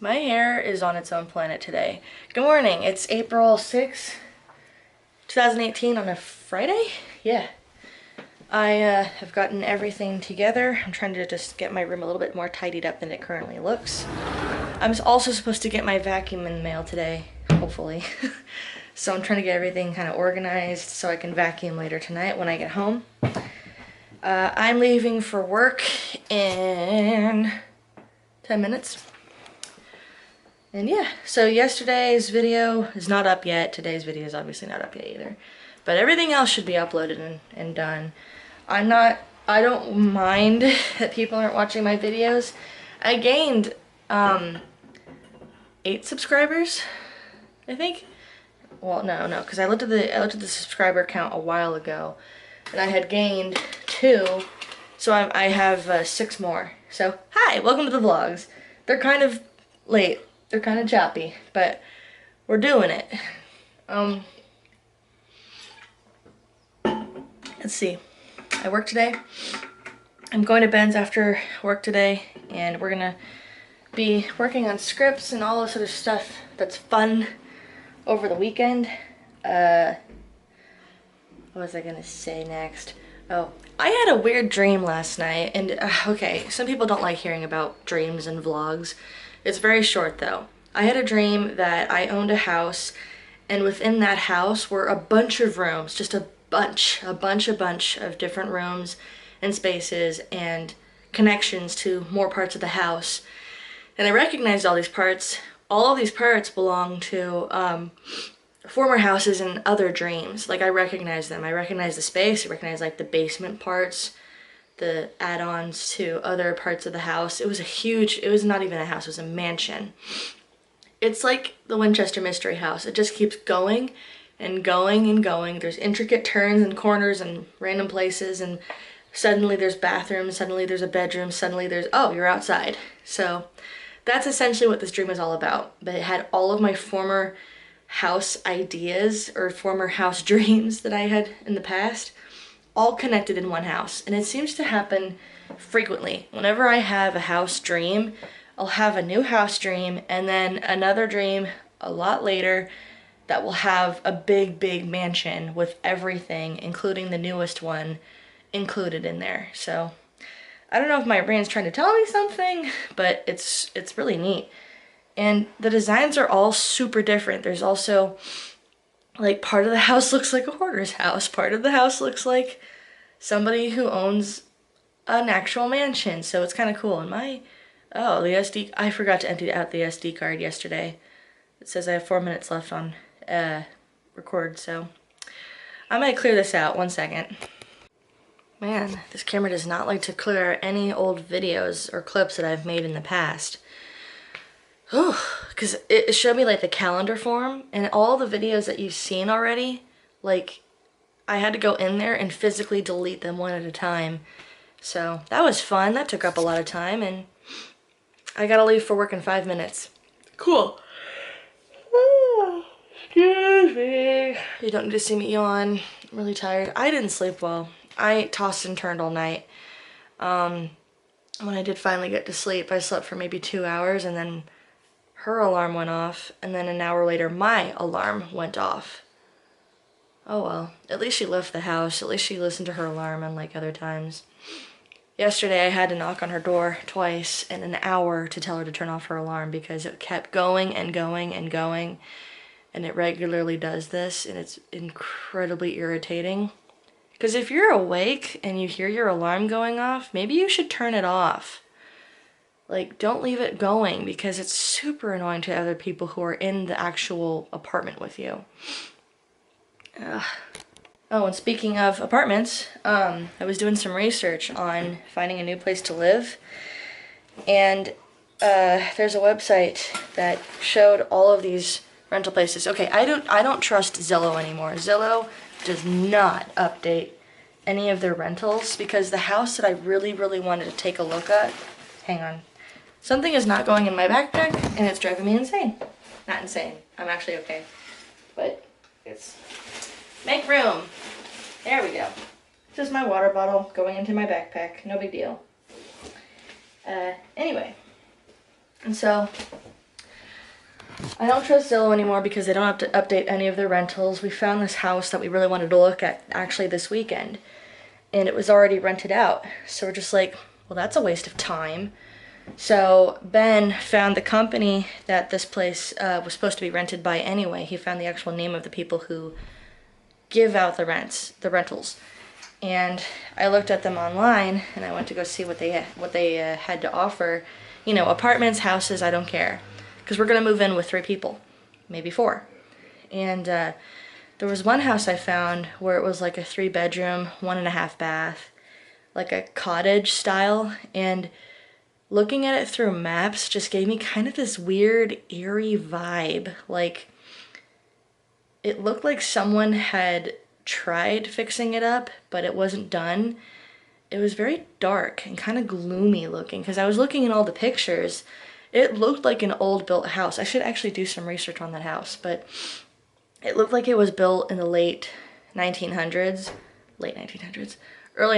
My hair is on its own planet today. Good morning. It's April 6th, 2018 on a Friday? Yeah. I have gotten everything together. I'm trying to just get my room a little bit more tidied up than it currently looks. I'm also supposed to get my vacuum in the mail today, hopefully. So I'm trying to get everything kind of organized so I can vacuum later tonight when I get home. I'm leaving for work in 10 minutes. And yeah, so yesterday's video is not up yet. Today's video is obviously not up yet either. But everything else should be uploaded and done. I don't mind that people aren't watching my videos. I gained 8 subscribers, I think. Well, no, because I looked at the subscriber count a while ago, and I had gained 2, so I have 6 more. So hi, welcome to the vlogs. They're kind of late. They're kind of choppy, but we're doing it. Let's see. I work today. I'm going to Ben's after work today, and we're gonna be working on scripts and all this sort of stuff that's fun over the weekend. What was I gonna say next? Oh, I had a weird dream last night, and okay, some people don't like hearing about dreams and vlogs. It's very short though. I had a dream that I owned a house, and within that house were a bunch of rooms, just a bunch of different rooms and spaces and connections to more parts of the house. And I recognized all these parts. All of these parts belong to former houses and other dreams. Like I recognize them. I recognize the space. I recognize like the basement parts, the add-ons to other parts of the house. It was not even a house, it was a mansion. It's like the Winchester Mystery House. It just keeps going and going and going. There's intricate turns and corners and random places, and suddenly there's bathrooms, suddenly there's a bedroom, suddenly there's, oh, you're outside. So that's essentially what this dream is all about. But it had all of my former house ideas or former house dreams that I had in the past all connected in one house. And it seems to happen frequently. Whenever I have a house dream, I'll have a new house dream and then another dream a lot later that will have a big mansion with everything, including the newest one, included in there. So I don't know if my brain's trying to tell me something, but it's really neat. And the designs are all super different. There's also, like, part of the house looks like a hoarder's house. Part of the house looks like somebody who owns an actual mansion. So it's kind of cool. And I forgot to empty out the SD card yesterday. It says I have 4 minutes left on record, so I might clear this out. 1 second. Man, this camera does not like to clear any old videos or clips that I've made in the past. Because it showed me like the calendar form and all the videos that you've seen already, like I had to go in there and physically delete them one at a time. So that was fun. That took up a lot of time, and I gotta leave for work in 5 minutes. Cool. Excuse me. You don't need to see me yawn. I'm really tired. I didn't sleep well. I tossed and turned all night. When I did finally get to sleep, I slept for maybe 2 hours, and then her alarm went off, and then an hour later my alarm went off. Oh well, at least she left the house. At least she listened to her alarm, unlike other times. Yesterday I had to knock on her door twice in an hour to tell her to turn off her alarm because it kept going and going and going, and it regularly does this, and it's incredibly irritating. Because if you're awake and you hear your alarm going off, maybe you should turn it off. Like, don't leave it going because it's super annoying to other people who are in the actual apartment with you. Ugh. Oh, and speaking of apartments, I was doing some research on finding a new place to live, and there's a website that showed all of these rental places. Okay, I don't trust Zillow anymore. Zillow does not update any of their rentals because the house that I really wanted to take a look at, hang on, something is not going in my backpack and it's driving me insane. Not insane, I'm actually okay, but it's, make room. There we go. This is my water bottle going into my backpack, no big deal. Anyway, and so I don't trust Zillow anymore because they don't have to update any of their rentals. We found this house that we really wanted to look at actually this weekend, and it was already rented out. So we're just like, well, that's a waste of time. So Ben found the company that this place was supposed to be rented by anyway. He found the actual name of the people who give out the rentals. And I looked at them online, and I went to go see what they had to offer. You know, apartments, houses, I don't care. Because we're going to move in with 3 people, maybe 4. And there was one house I found where it was like a 3-bedroom, 1.5 bath, like a cottage style. And looking at it through maps just gave me kind of this weird, eerie vibe. Like, it looked like someone had tried fixing it up, but it wasn't done. It was very dark and kind of gloomy looking, because I was looking at all the pictures. It looked like an old built house. I should actually do some research on that house, but it looked like it was built in the late 1900s, early 1900s. Late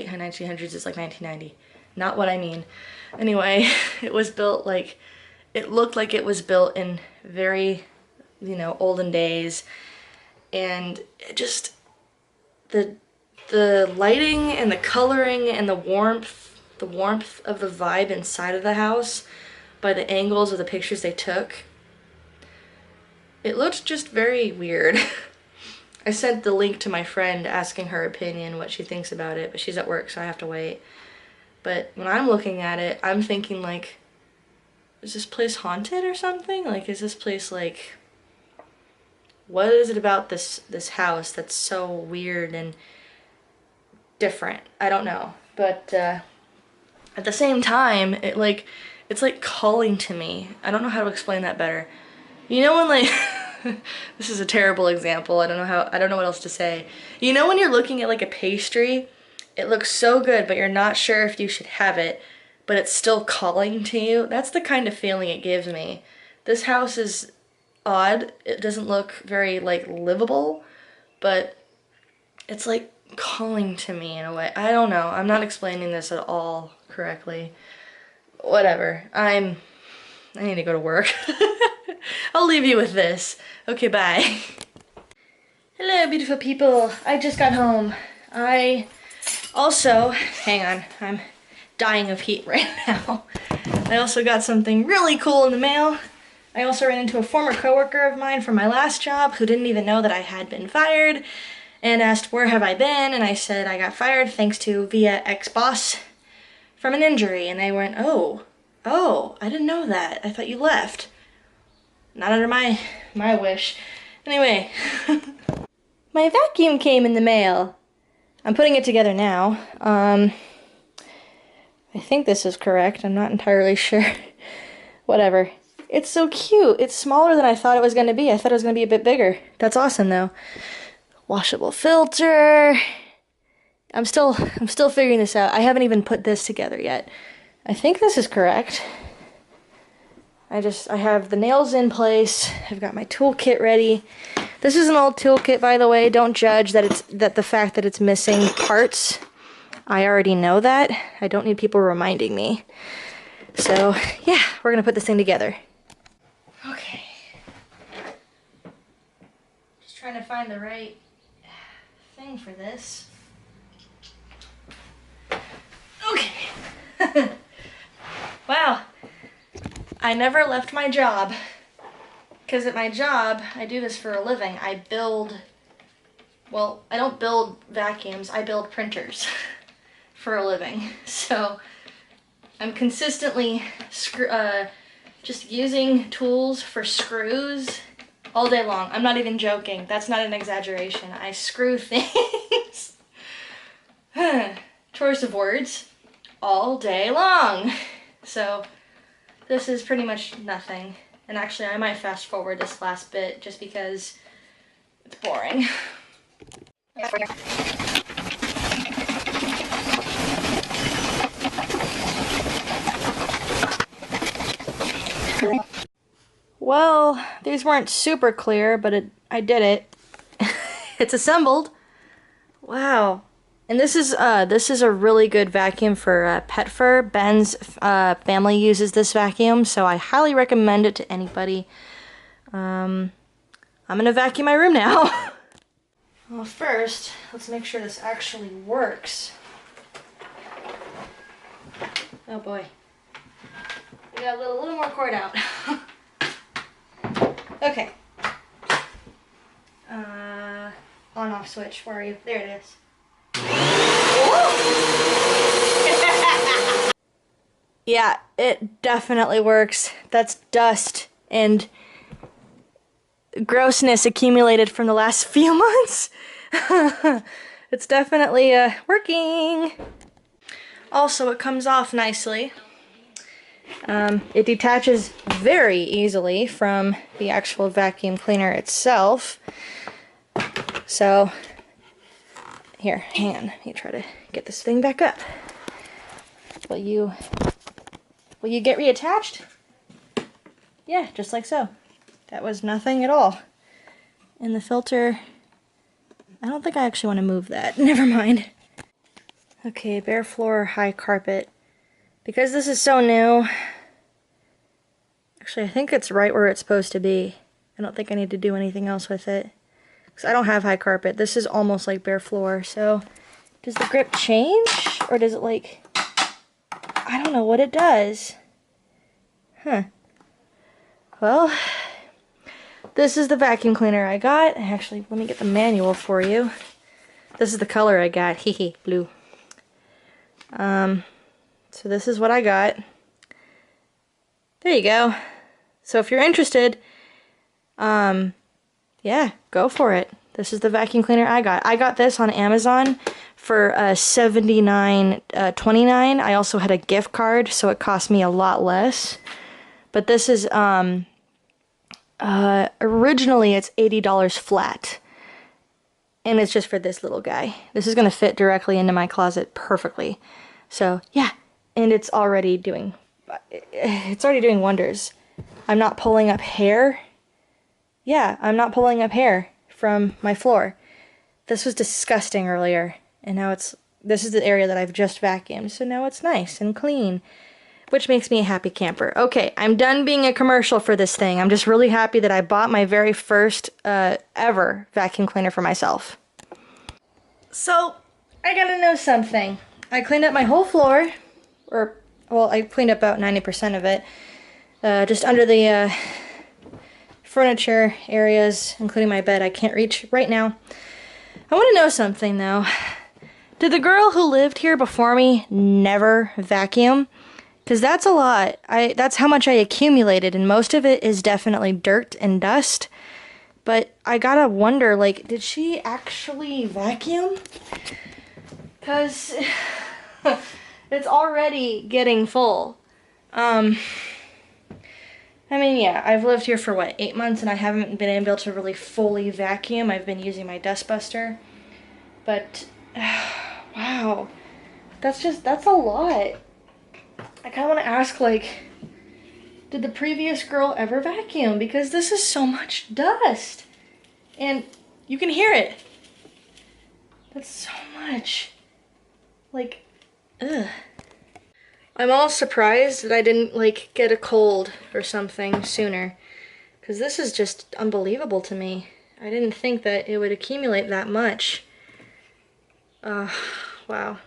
1900s is like 1990. Not what I mean. Anyway, it was built like, it looked like it was built in very, you know, olden days. And it just, the lighting and the coloring and the warmth of the vibe inside of the house by the angles of the pictures they took, it looked just very weird. I sent the link to my friend asking her opinion, what she thinks about it, but she's at work, so I have to wait. But when I'm looking at it, I'm thinking like, is this place haunted or something? Like, is this place like, what is it about this house that's so weird and different? I don't know. But at the same time, it's like calling to me. I don't know how to explain that better. You know when like this is a terrible example. I don't know what else to say. You know when you're looking at like a pastry, it looks so good, but you're not sure if you should have it, but it's still calling to you? That's the kind of feeling it gives me. This house is odd. It doesn't look very like livable, but it's like calling to me in a way. I don't know. I'm not explaining this at all correctly. Whatever. I need to go to work. I'll leave you with this. Okay, bye. Hello, beautiful people. I just got home. I also, hang on, I'm dying of heat right now. I also got something really cool in the mail. I also ran into a former coworker of mine from my last job who didn't even know that I had been fired and asked, where have I been? And I said I got fired thanks to via ex-boss from an injury. And they went, oh, I didn't know that. I thought you left. Not under my wish. Anyway, my vacuum came in the mail. I'm putting it together now. I think this is correct. I'm not entirely sure. Whatever. It's so cute. It's smaller than I thought it was going to be. I thought it was going to be a bit bigger. That's awesome, though. Washable filter. I'm still figuring this out. I haven't even put this together yet. I think this is correct. I have the nails in place. I've got my toolkit ready. This is an old toolkit, by the way. Don't judge that the fact that it's missing parts. I already know that. I don't need people reminding me. So, yeah, we're gonna put this thing together. Okay. Just trying to find the right thing for this. Okay. Wow. I never left my job. Because at my job, I do this for a living. I don't build vacuums, I build printers for a living. So I'm consistently just using tools for screws all day long. I'm not even joking. That's not an exaggeration. I screw things. Choice of words. All day long. So this is pretty much nothing. And actually, I might fast forward this last bit just because it's boring. Well, these weren't super clear, but I did it. It's assembled. Wow. And this is a really good vacuum for pet fur. Ben's family uses this vacuum, so I highly recommend it to anybody. I'm gonna vacuum my room now. Well, first, let's make sure this actually works. Oh boy. We got a little more cord out. Okay. On-off switch, where are you? There it is. Yeah, it definitely works. That's dust and grossness accumulated from the last few months. It's definitely working. Also, it comes off nicely. It detaches very easily from the actual vacuum cleaner itself. So, here, hang on. Let me try to get this thing back up. Will you get reattached? Yeah, just like so. That was nothing at all. And the filter, I don't think I actually want to move that. Never mind. Okay, bare floor, high carpet. Because this is so new, actually I think it's right where it's supposed to be. I don't think I need to do anything else with it. Because I don't have high carpet. This is almost like bare floor, so does the grip change? Or does it like, I don't know what it does. Huh. Well, this is the vacuum cleaner I got. Actually, let me get the manual for you. This is the color I got. Hehe, blue. So this is what I got. There you go. So if you're interested, yeah, go for it. This is the vacuum cleaner I got. I got this on Amazon for $79.29. I also had a gift card, so it cost me a lot less. But this is originally it's $80 flat. And it's just for this little guy. This is gonna fit directly into my closet perfectly. So yeah, and it's already doing wonders. I'm not pulling up hair. Yeah, I'm not pulling up hair from my floor. This was disgusting earlier, and now this is the area that I've just vacuumed, so now it's nice and clean, which makes me a happy camper. Okay, I'm done being a commercial for this thing. I'm just really happy that I bought my very first ever vacuum cleaner for myself. So, I gotta know something. I cleaned up my whole floor, or, well, I cleaned up about 90% of it, just under the furniture areas, including my bed. I can't reach right now. I want to know something, though. Did the girl who lived here before me never vacuum? Because that's a lot. That's how much I accumulated, and most of it is definitely dirt and dust. But I gotta wonder, like, did she actually vacuum? Because it's already getting full. I mean, yeah, I've lived here for, what, 8 months, and I haven't been able to really fully vacuum. I've been using my dustbuster. But, wow. That's a lot. I kind of want to ask, like, did the previous girl ever vacuum? Because this is so much dust. And you can hear it. That's so much. Like, ugh. I'm all surprised that I didn't, like, get a cold or something sooner. Because this is just unbelievable to me. I didn't think that it would accumulate that much. Wow.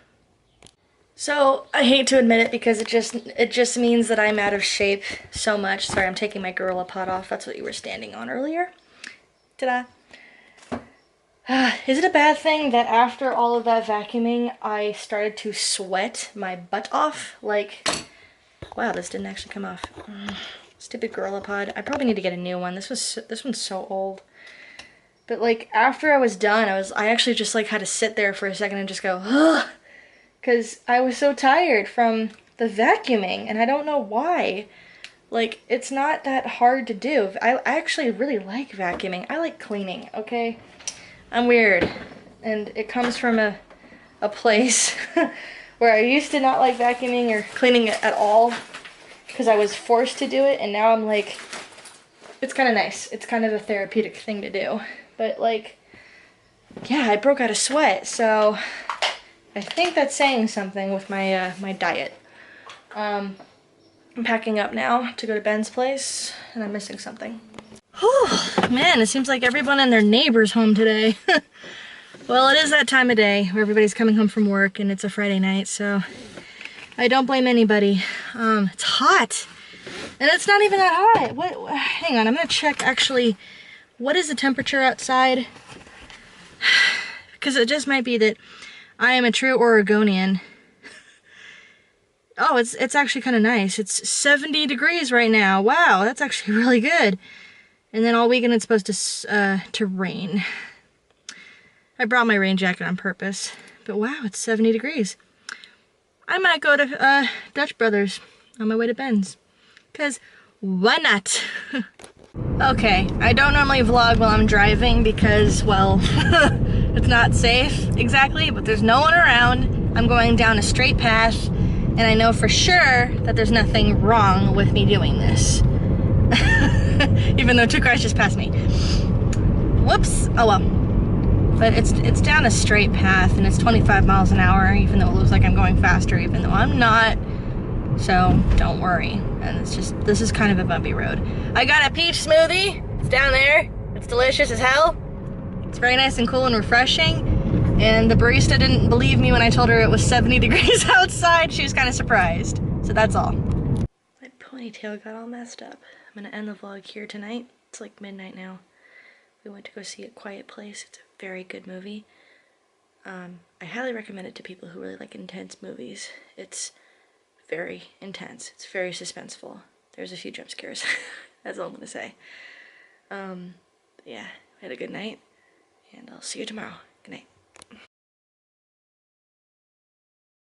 So, I hate to admit it because it just means that I'm out of shape so much. Sorry, I'm taking my Gorilla Pod off. That's what you were standing on earlier. Ta-da. Is it a bad thing that after all of that vacuuming, I started to sweat my butt off? Like, wow, this didn't actually come off. Stupid Gorilla Pod. I probably need to get a new one. This one's so old. But like, after I was done, I actually just like had to sit there for a second and just go, ugh, because I was so tired from the vacuuming, and I don't know why. Like, it's not that hard to do. I actually really like vacuuming. I like cleaning, okay? I'm weird, and it comes from a place where I used to not like vacuuming or cleaning at all because I was forced to do it, and now I'm like, it's kind of nice. It's kind of a therapeutic thing to do. But like, yeah, I broke out a sweat, so I think that's saying something with my my diet. I'm packing up now to go to Ben's place, and I'm missing something. Whew, man, it seems like everyone and their neighbor's home today. Well, it is that time of day where everybody's coming home from work, and it's a Friday night, so I don't blame anybody. It's hot, and it's not even that hot. Hang on, I'm gonna check actually, what is the temperature outside? Because it just might be that I am a true Oregonian. Oh, it's actually kind of nice. It's 70 degrees right now. Wow, that's actually really good. And then all weekend it's supposed to rain. I brought my rain jacket on purpose. But wow, it's 70 degrees. I might go to Dutch Brothers on my way to Ben's. Because why not? Okay, I don't normally vlog while I'm driving because, well, it's not safe exactly, but there's no one around. I'm going down a straight path, and I know for sure that there's nothing wrong with me doing this. Even though 2 cars just passed me. Whoops, oh well. But it's down a straight path, and it's 25 miles an hour, even though it looks like I'm going faster, even though I'm not. So don't worry. And it's just, this is kind of a bumpy road. I got a peach smoothie. It's down there. It's delicious as hell. It's very nice and cool and refreshing. And the barista didn't believe me when I told her it was 70 degrees outside. She was kind of surprised. So that's all. My ponytail got all messed up. I'm gonna end the vlog here tonight. It's like midnight now. We went to go see A Quiet Place. It's a very good movie. I highly recommend it to people who really like intense movies. It's very intense. It's very suspenseful. There's a few jump scares. That's all I'm gonna say. Yeah, I had a good night, and I'll see you tomorrow. Good night.